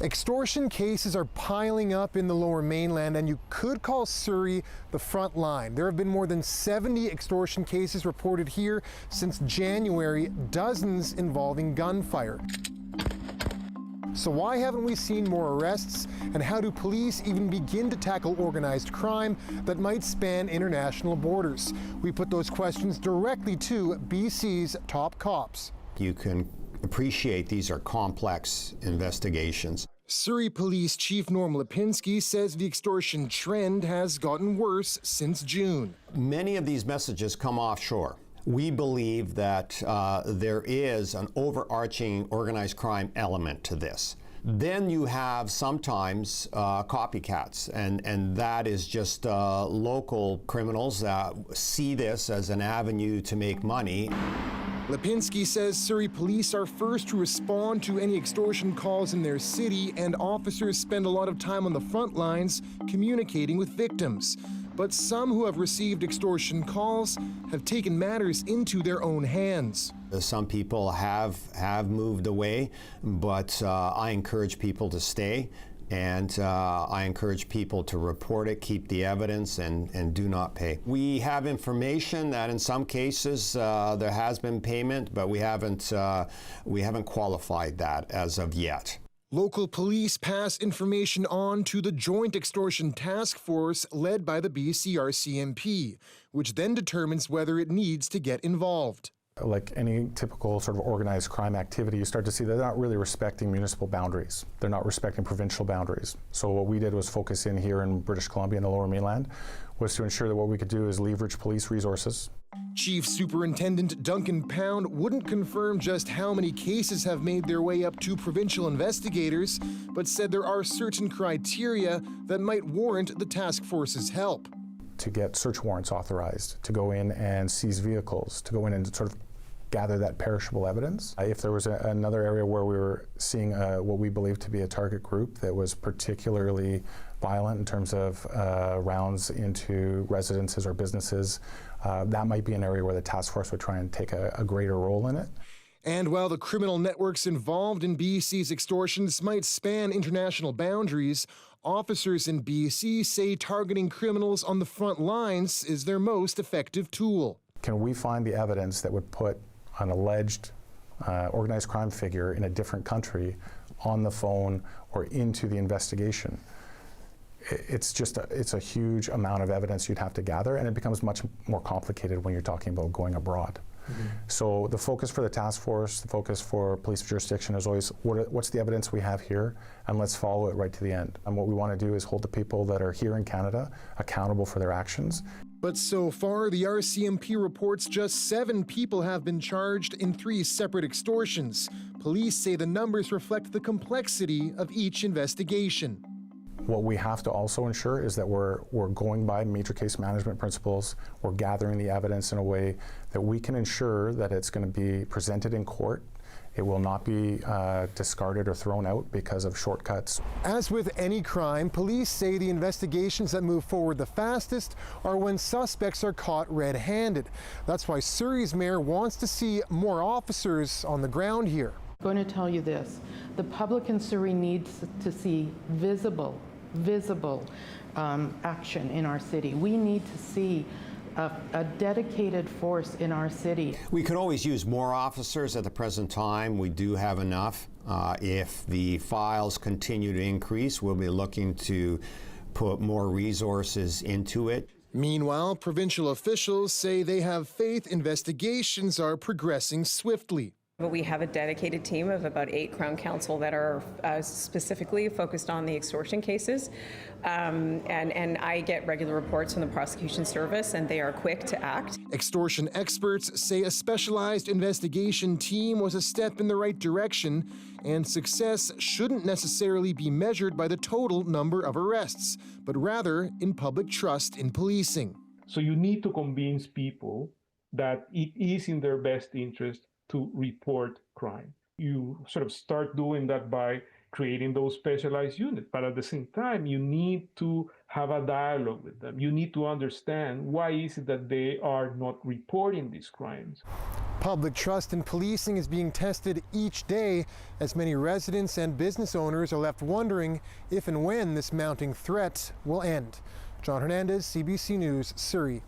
Extortion cases are piling up in the Lower Mainland, and you could call Surrey the front line. There have been more than 70 extortion cases reported here since January, dozens involving gunfire. So why haven't we seen more arrests, and how do police even begin to tackle organized crime that might span international borders? We put those questions directly to BC's top cops. You can appreciate these are complex investigations. Surrey Police Chief Norm Lipinski says the extortion trend has gotten worse since June. Many of these messages come offshore. We believe that there is an overarching organized crime element to this. Then you have sometimes copycats, and that is just local criminals that see this as an avenue to make money. Lipinski says Surrey police are first to respond to any extortion calls in their city, and officers spend a lot of time on the front lines communicating with victims. But some who have received extortion calls have taken matters into their own hands. Some people have moved away, but I encourage people to stay. And I encourage people to report it, keep the evidence, and do not pay. We have information that in some cases there has been payment, but we haven't qualified that as of yet. Local police pass information on to the Joint Extortion Task Force led by the BC RCMP, which then determines whether it needs to get involved. Like any typical sort of organized crime activity, you start to see they're not really respecting municipal boundaries. They're not respecting provincial boundaries. So what we did was focus in here in British Columbia in the Lower Mainland, was to ensure that what we could do is leverage police resources. Chief Superintendent Duncan Pound wouldn't confirm just how many cases have made their way up to provincial investigators, but said there are certain criteria that might warrant the task force's help. To get search warrants authorized, to go in and seize vehicles, to go in and sort of gather that perishable evidence. If there was another area where we were seeing what we believe to be a target group that was particularly violent in terms of rounds into residences or businesses, that might be an area where the task force would try and take a greater role in it. And while the criminal networks involved in BC's extortions might span international boundaries, officers in BC say targeting criminals on the front lines is their most effective tool. Can we find the evidence that would put an alleged organized crime figure in a different country on the phone or into the investigation? It's a huge amount of evidence you'd have to gather, and it becomes much more complicated when you're talking about going abroad. Mm-hmm. So the focus for the task force, the focus for police jurisdiction is always what's the evidence we have here, and let's follow it right to the end. And what we want to do is hold the people that are here in Canada accountable for their actions. But so far, the RCMP reports just 7 people have been charged in 3 separate extortions. Police say the numbers reflect the complexity of each investigation. What we have to also ensure is that we're going by major case management principles. We're gathering the evidence in a way that we can ensure that it's going to be presented in court. It will not be discarded or thrown out because of shortcuts. As with any crime, police say the investigations that move forward the fastest are when suspects are caught red-handed. That's why Surrey's mayor wants to see more officers on the ground here. I'm going to tell you this. The public in Surrey needs to see visible action in our city. We need to see a dedicated force in our city. We could always use more officers at the present time. We do have enough. If the files continue to increase, we'll be looking to put more resources into it. Meanwhile, provincial officials say they have faith investigations are progressing swiftly. We have a dedicated team of about 8 Crown Counsel that are specifically focused on the extortion cases. And I get regular reports from the prosecution service, and they are quick to act. Extortion experts say a specialized investigation team was a step in the right direction, and success shouldn't necessarily be measured by the total number of arrests, but rather in public trust in policing. So you need to convince people that it is in their best interest to report crime. You sort of start doing that by creating those specialized units, but at the same time, you need to have a dialogue with them. You need to understand why is it that they are not reporting these crimes. Public trust in policing is being tested each day as many residents and business owners are left wondering if and when this mounting threat will end. John Hernandez, CBC News, Surrey.